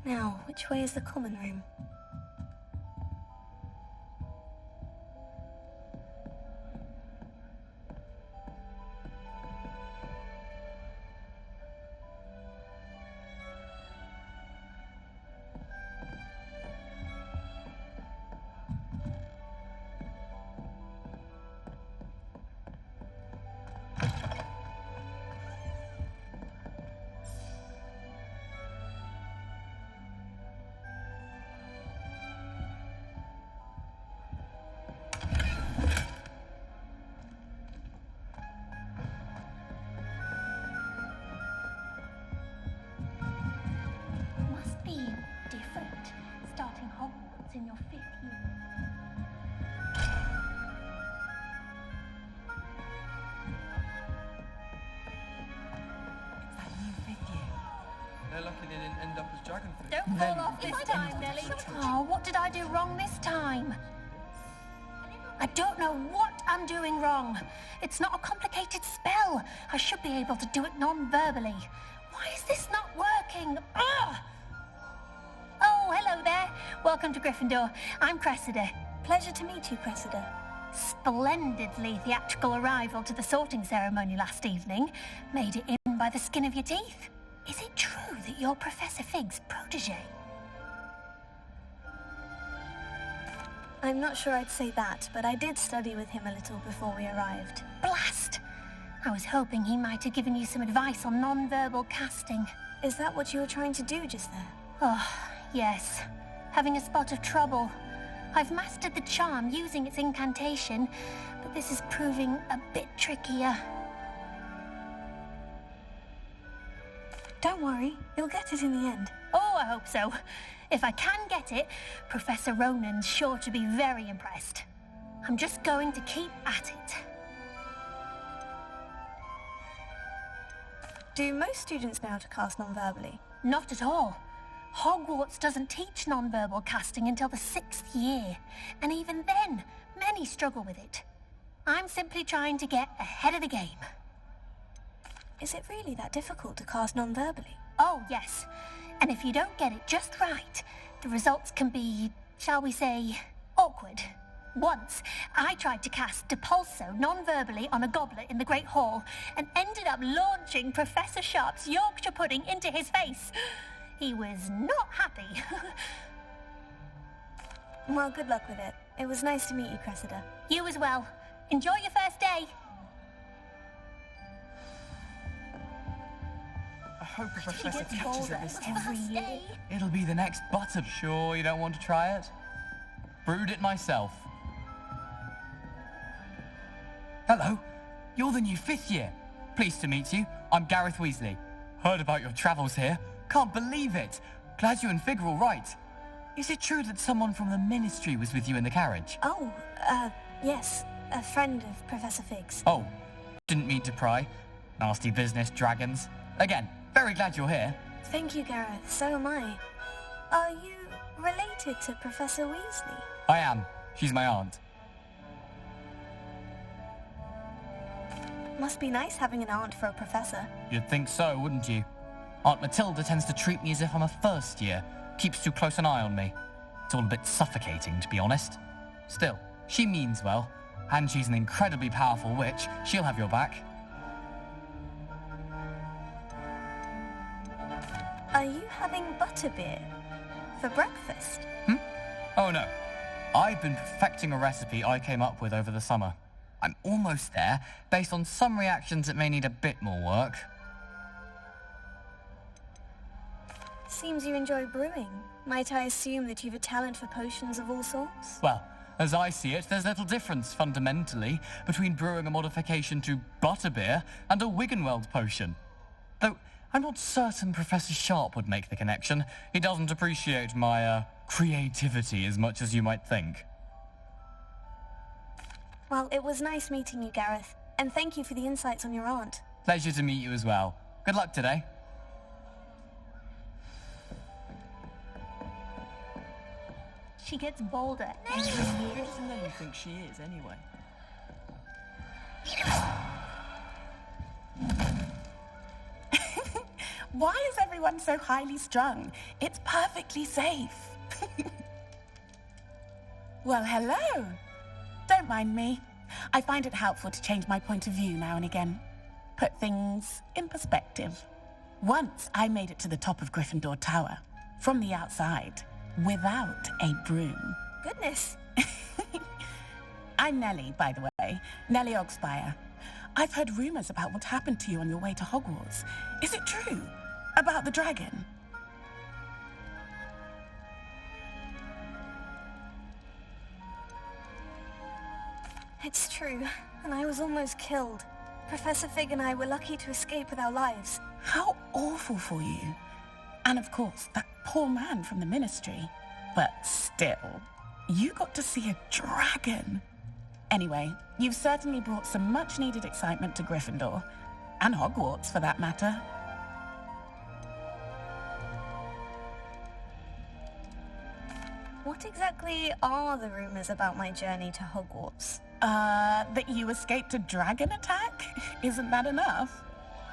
Now, which way is the common room? Hogwarts in your 5th year. It's that new 5th year. They're lucky they didn't end up as dragon food. Don't fall off this time, Nelly. Oh, what did I do wrong this time? I don't know what I'm doing wrong. It's not a complicated spell. I should be able to do it non-verbally. Why is this not working? Ugh! Oh, hello there. Welcome to Gryffindor. I'm Cressida. Pleasure to meet you, Cressida. Splendidly theatrical arrival to the sorting ceremony last evening. Made it in by the skin of your teeth. Is it true that you're Professor Fig's protege? I'm not sure I'd say that, but I did study with him a little before we arrived. Blast! I was hoping he might have given you some advice on non-verbal casting. Is that what you were trying to do just there? Oh, yes. Having a spot of trouble. I've mastered the charm using its incantation, but this is proving a bit trickier. Don't worry, you'll get it in the end. Oh, I hope so. If I can get it, Professor Ronan's sure to be very impressed. I'm just going to keep at it. Do most students know how to cast non-verbally? Not at all. Hogwarts doesn't teach non-verbal casting until the 6th year, and even then, many struggle with it. I'm simply trying to get ahead of the game. Is it really that difficult to cast non-verbally? Oh, yes. And if you don't get it just right, the results can be, shall we say, awkward. Once, I tried to cast Depulso non-verbally on a goblet in the Great Hall and ended up launching Professor Sharp's Yorkshire pudding into his face. He was not happy. Well, good luck with it. It was nice to meet you, Cressida. You as well. Enjoy your first day. I hope the professor catches it this time. Every year. It'll be the next butter. Sure you don't want to try it? Brewed it myself. Hello, you're the new 5th year. Pleased to meet you. I'm Gareth Weasley. Heard about your travels here. Can't believe it. Glad you and Fig are all right. Is it true that someone from the Ministry was with you in the carriage? Oh, yes. A friend of Professor Fig's. Oh, didn't mean to pry. Nasty business, dragons. Again, very glad you're here. Thank you, Gareth. So am I. Are you related to Professor Weasley? I am. She's my aunt. Must be nice having an aunt for a professor. You'd think so, wouldn't you? Aunt Matilda tends to treat me as if I'm a first year. Keeps too close an eye on me. It's all a bit suffocating, to be honest. Still, she means well. And she's an incredibly powerful witch. She'll have your back. Are you having butterbeer for breakfast? Oh no. I've been perfecting a recipe I came up with over the summer. I'm almost there, based on some reactions that may need a bit more work. Seems you enjoy brewing. Might I assume that you've a talent for potions of all sorts? Well, as I see it, there's little difference, fundamentally, between brewing a modification to butterbeer and a Wiggenweld potion. Though, I'm not certain Professor Sharp would make the connection. He doesn't appreciate my, creativity as much as you might think. Well, it was nice meeting you, Gareth. And thank you for the insights on your aunt. Pleasure to meet you as well. Good luck today. She gets bolder every year. Who doesn't know you think she is, anyway? Why is everyone so highly strung? It's perfectly safe. Well, hello. Don't mind me. I find it helpful to change my point of view now and again. Put things in perspective. Once I made it to the top of Gryffindor Tower, from the outside, without a broom. Goodness. I'm Nellie, by the way. Nellie Ogspire. I've heard rumors about what happened to you on your way to Hogwarts. Is it true? About the dragon? It's true, and I was almost killed. Professor Fig and I were lucky to escape with our lives. How awful for you. And of course, that poor man from the Ministry. But still, you got to see a dragon. Anyway, you've certainly brought some much-needed excitement to Gryffindor. And Hogwarts, for that matter. What exactly are the rumors about my journey to Hogwarts? That you escaped a dragon attack? Isn't that enough?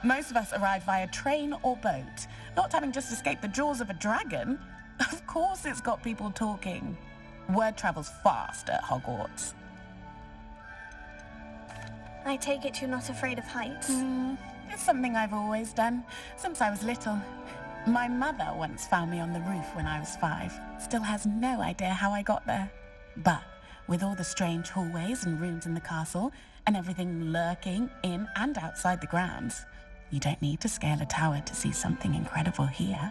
Most of us arrive via train or boat, not having just escaped the jaws of a dragon. Of course it's got people talking. Word travels fast at Hogwarts. I take it you're not afraid of heights? It's something I've always done, since I was little. My mother once found me on the roof when I was 5. Still has no idea how I got there. But with all the strange hallways and rooms in the castle, and everything lurking in and outside the grounds, you don't need to scale a tower to see something incredible here.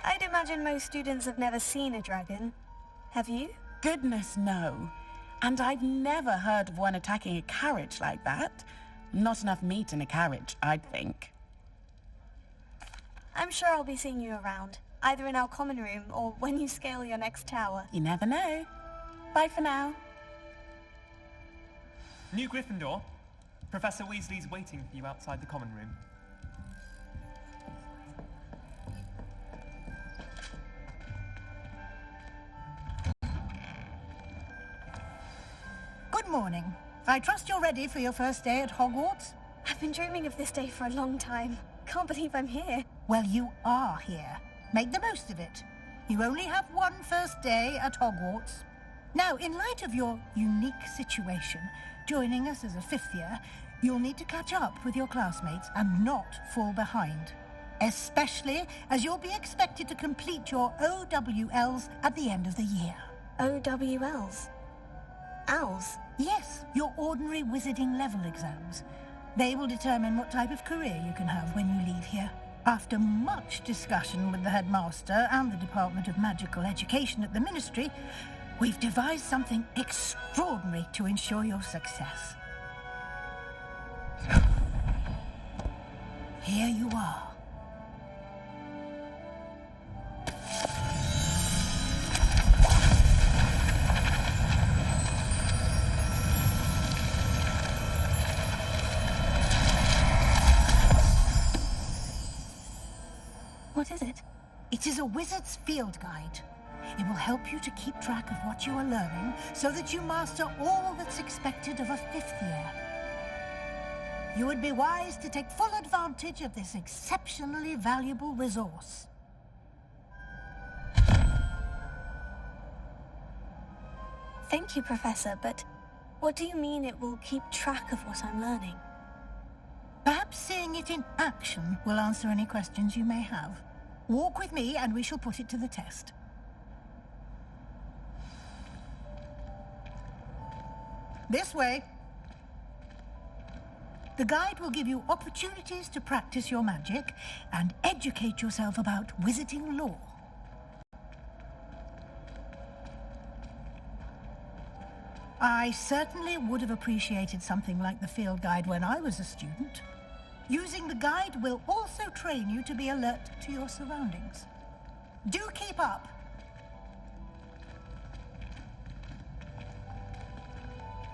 I'd imagine most students have never seen a dragon. Have you? Goodness, no. And I've never heard of one attacking a carriage like that. Not enough meat in a carriage, I'd think. I'm sure I'll be seeing you around, either in our common room or when you scale your next tower. You never know. Bye for now. New Gryffindor. Professor Weasley's waiting for you outside the common room. Good morning. I trust you're ready for your first day at Hogwarts? I've been dreaming of this day for a long time. Can't believe I'm here. Well, you are here. Make the most of it. You only have one first day at Hogwarts. Now, in light of your unique situation, joining us as a 5th year, you'll need to catch up with your classmates and not fall behind. Especially as you'll be expected to complete your OWLs at the end of the year. OWLs? Owls? Yes, your ordinary wizarding level exams. They will determine what type of career you can have when you leave here. After much discussion with the headmaster and the Department of Magical Education at the Ministry, we've devised something extraordinary to ensure your success. Here you are. What is it? It is a wizard's field guide. It will help you to keep track of what you are learning so that you master all that's expected of a 5th year. You would be wise to take full advantage of this exceptionally valuable resource. Thank you, Professor, but what do you mean it will keep track of what I'm learning? Perhaps seeing it in action will answer any questions you may have. Walk with me and we shall put it to the test. This way. The guide will give you opportunities to practice your magic and educate yourself about wizarding lore. I certainly would have appreciated something like the field guide when I was a student. Using the guide will also train you to be alert to your surroundings. Do keep up.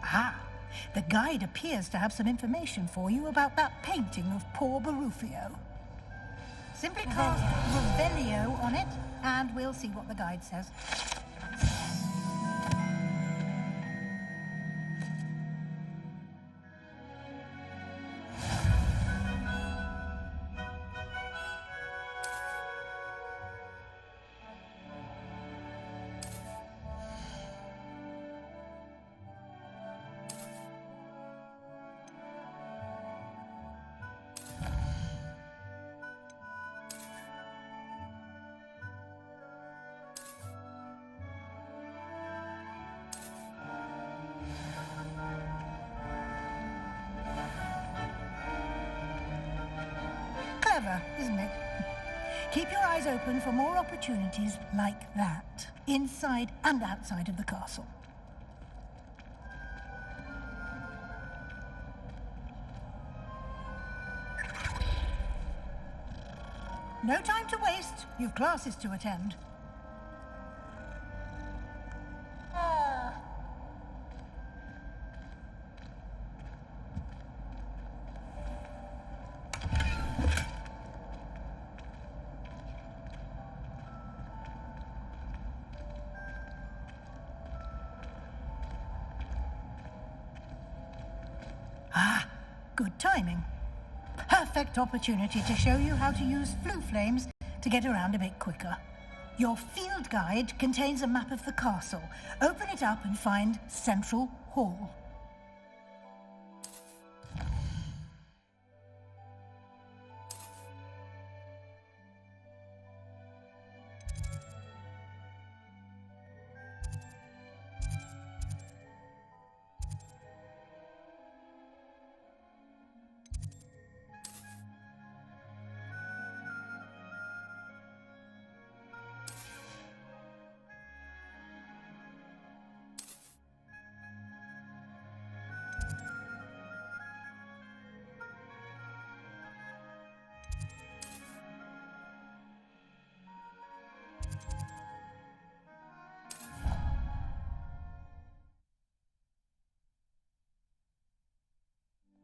Ah, the guide appears to have some information for you about that painting of poor Barufio. Simply cast Revelio on it, and we'll see what the guide says. clever, isn't it? Keep your eyes open for more opportunities like that, inside and outside of the castle. No time to waste. You've classes to attend. Good timing. Perfect opportunity to show you how to use flue flames to get around a bit quicker. Your field guide contains a map of the castle. Open it up and find Central Hall.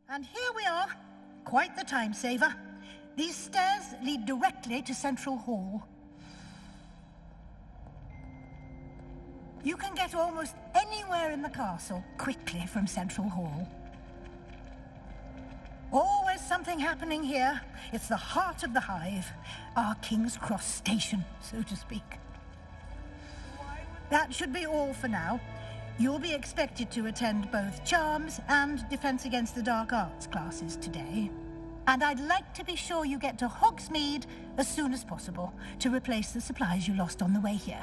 And here we are. Quite the time saver. These stairs lead directly to Central Hall. You can get almost anywhere in the castle quickly from Central Hall. Always something happening here. It's the heart of the hive, our King's Cross station, so to speak. That should be all for now. You'll be expected to attend both Charms and Defense Against the Dark Arts classes today. And I'd like to be sure you get to Hogsmeade as soon as possible to replace the supplies you lost on the way here.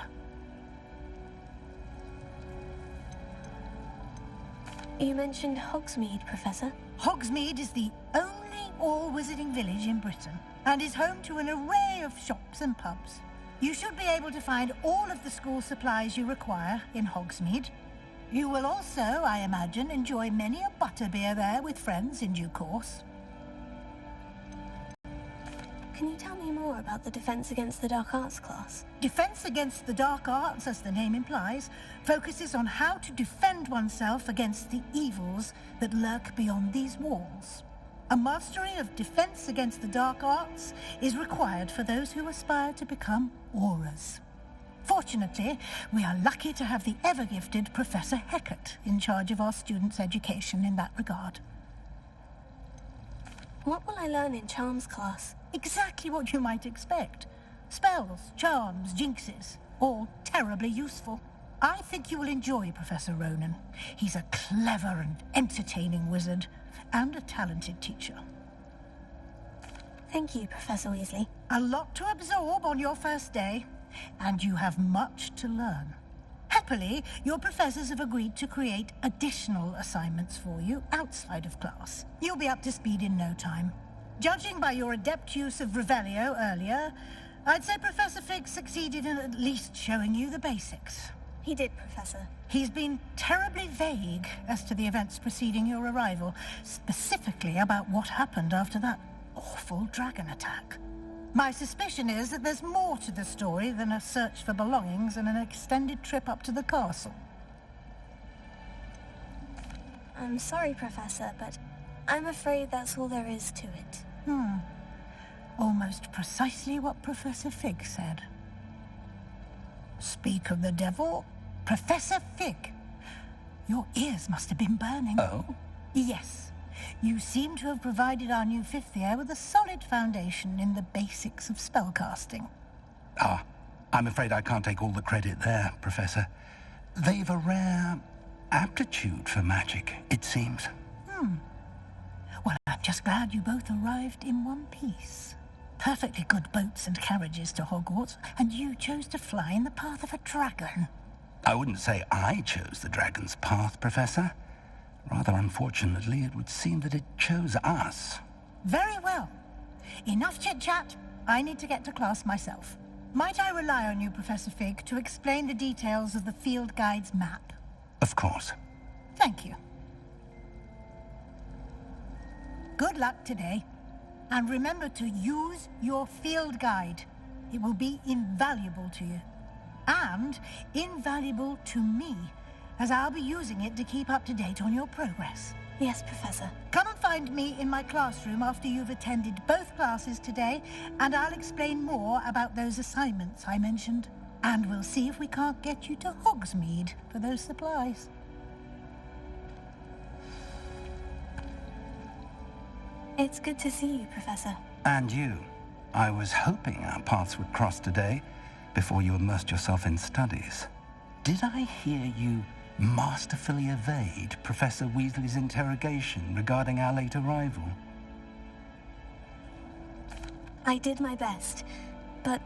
You mentioned Hogsmeade, Professor. Hogsmeade is the only all-wizarding village in Britain and is home to an array of shops and pubs. You should be able to find all of the school supplies you require in Hogsmeade. You will also, I imagine, enjoy many a butterbeer there with friends in due course. Can you tell me more about the Defense Against the Dark Arts class? Defense Against the Dark Arts, as the name implies, focuses on how to defend oneself against the evils that lurk beyond these walls. A mastery of Defense Against the Dark Arts is required for those who aspire to become auras. Fortunately, we are lucky to have the ever-gifted Professor Hecat in charge of our students' education in that regard. What will I learn in Charms class? Exactly what you might expect. Spells, charms, jinxes, all terribly useful. I think you will enjoy Professor Ronan. He's a clever and entertaining wizard, and a talented teacher. Thank you, Professor Weasley. A lot to absorb on your first day, and you have much to learn. Happily, your professors have agreed to create additional assignments for you outside of class. You'll be up to speed in no time. Judging by your adept use of Revelio earlier, I'd say Professor Fig succeeded in at least showing you the basics. He did, Professor. He's been terribly vague as to the events preceding your arrival, specifically about what happened after that awful dragon attack. My suspicion is that there's more to the story than a search for belongings and an extended trip up to the castle. I'm sorry, Professor, but I'm afraid that's all there is to it. Almost precisely what Professor Fig said. Speak of the devil, Professor Fig. Your ears must have been burning. Oh? Yes. You seem to have provided our new fifth year with a solid foundation in the basics of spellcasting. Ah, I'm afraid I can't take all the credit there, Professor. They've a rare aptitude for magic, it seems. Well, I'm just glad you both arrived in one piece. Perfectly good boats and carriages to Hogwarts, and you chose to fly in the path of a dragon. I wouldn't say I chose the dragon's path, Professor. Rather unfortunately, it would seem that it chose us. Very well. Enough chit-chat. I need to get to class myself. Might I rely on you, Professor Fig, to explain the details of the field guide's map? Of course. Thank you. Good luck today. And remember to use your field guide. It will be invaluable to you. And invaluable to me, as I'll be using it to keep up to date on your progress. Yes, Professor. Come and find me in my classroom after you've attended both classes today, and I'll explain more about those assignments I mentioned. And we'll see if we can't get you to Hogsmeade for those supplies. It's good to see you, Professor. And you. I was hoping our paths would cross today, before you immersed yourself in studies. Did I hear you masterfully evade Professor Weasley's interrogation regarding our late arrival? I did my best, but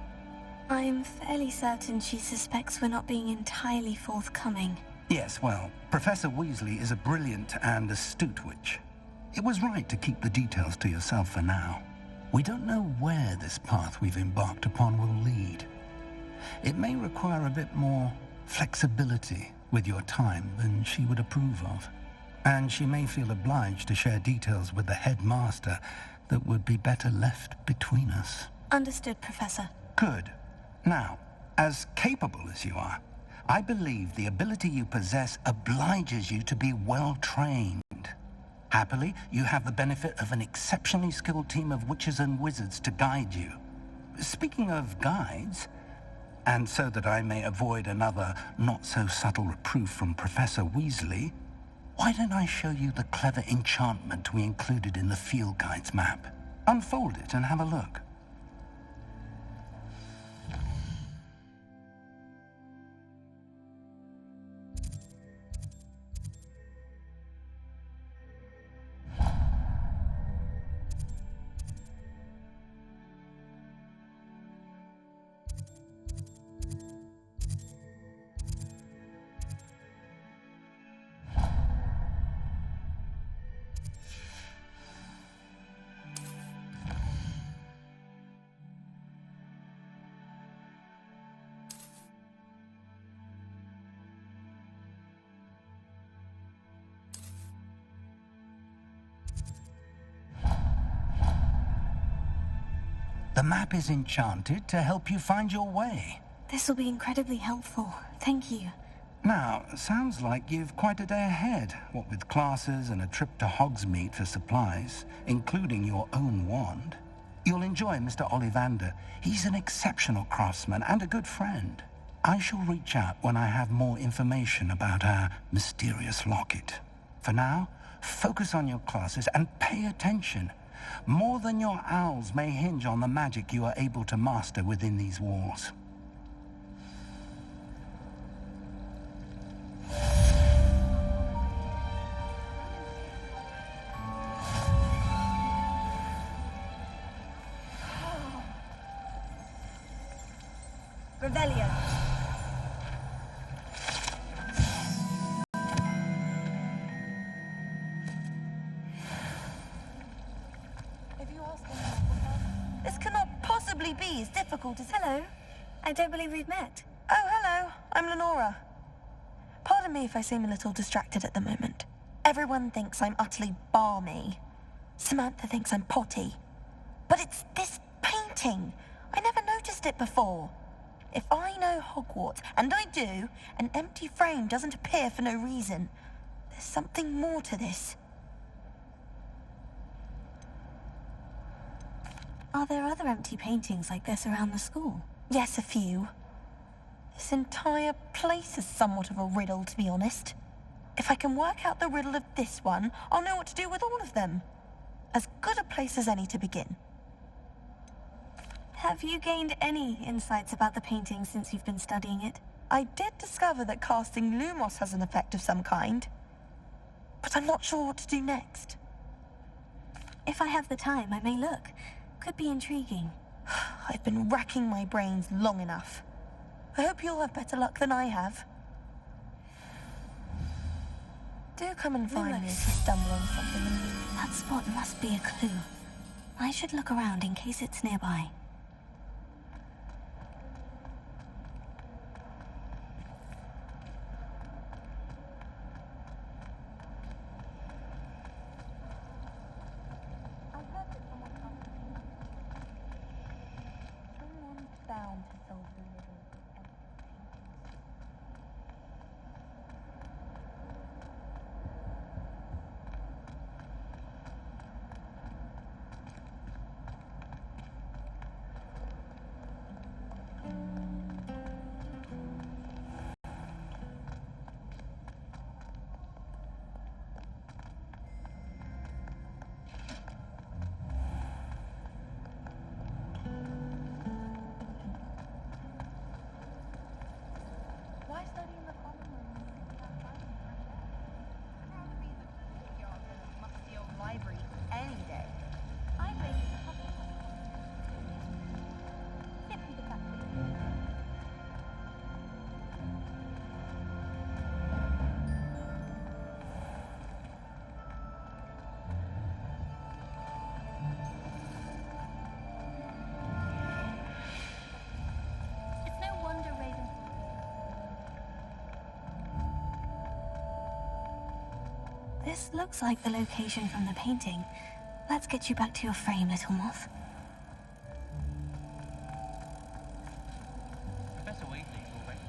I'm fairly certain she suspects we're not being entirely forthcoming. Yes, well, Professor Weasley is a brilliant and astute witch. It was right to keep the details to yourself for now. We don't know where this path we've embarked upon will lead. It may require a bit more flexibility with your time than she would approve of. And she may feel obliged to share details with the headmaster that would be better left between us. Understood, Professor. Good. Now, as capable as you are, I believe the ability you possess obliges you to be well trained. Happily, you have the benefit of an exceptionally skilled team of witches and wizards to guide you. Speaking of guides, and so that I may avoid another not-so-subtle reproof from Professor Weasley, why don't I show you the clever enchantment we included in the field guide's map? Unfold it and have a look. The map is enchanted to help you find your way. This will be incredibly helpful. Thank you. Now, sounds like you've quite a day ahead, what with classes and a trip to Hogsmeade for supplies, including your own wand. You'll enjoy Mr. Ollivander. He's an exceptional craftsman and a good friend. I shall reach out when I have more information about our mysterious locket. For now, focus on your classes and pay attention. More than your owls may hinge on the magic you are able to master within these walls. Revelio. This cannot possibly be as difficult as... Hello. I don't believe we've met. Oh, hello. I'm Lenora. Pardon me if I seem a little distracted at the moment. Everyone thinks I'm utterly balmy. Samantha thinks I'm potty. But it's this painting. I never noticed it before. If I know Hogwarts, and I do, an empty frame doesn't appear for no reason. There's something more to this. Are there other empty paintings like this around the school? Yes, a few. This entire place is somewhat of a riddle, to be honest. If I can work out the riddle of this one, I'll know what to do with all of them. As good a place as any to begin. Have you gained any insights about the painting since you've been studying it? I did discover that casting Lumos has an effect of some kind, but I'm not sure what to do next. If I have the time, I may look. Could be intriguing. I've been racking my brains long enough. I hope you'll have better luck than I have. Do come and find me if you stumble on something. That spot must be a clue. I should look around in case it's nearby. This looks like the location from the painting. Let's get you back to your frame, little moth. Professor Weasley's already.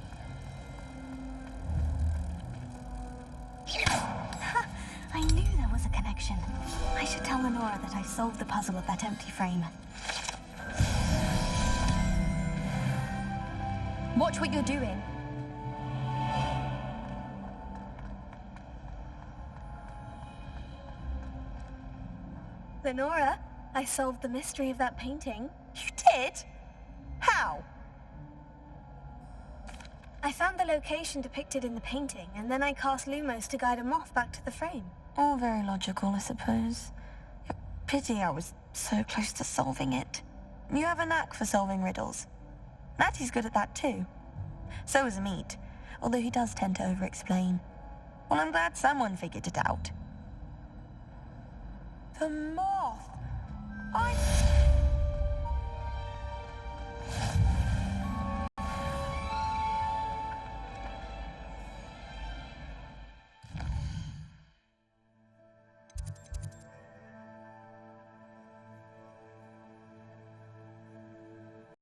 I knew there was a connection. I should tell Lenora that I solved the puzzle of that empty frame. Watch what you're doing. Lenora, I solved the mystery of that painting. You did? How? I found the location depicted in the painting, and then I cast Lumos to guide a moth back to the frame. All very logical, I suppose. Pity I was so close to solving it. You have a knack for solving riddles. Matty's good at that too. So is Meat, although he does tend to over-explain. Well, I'm glad someone figured it out. The moth!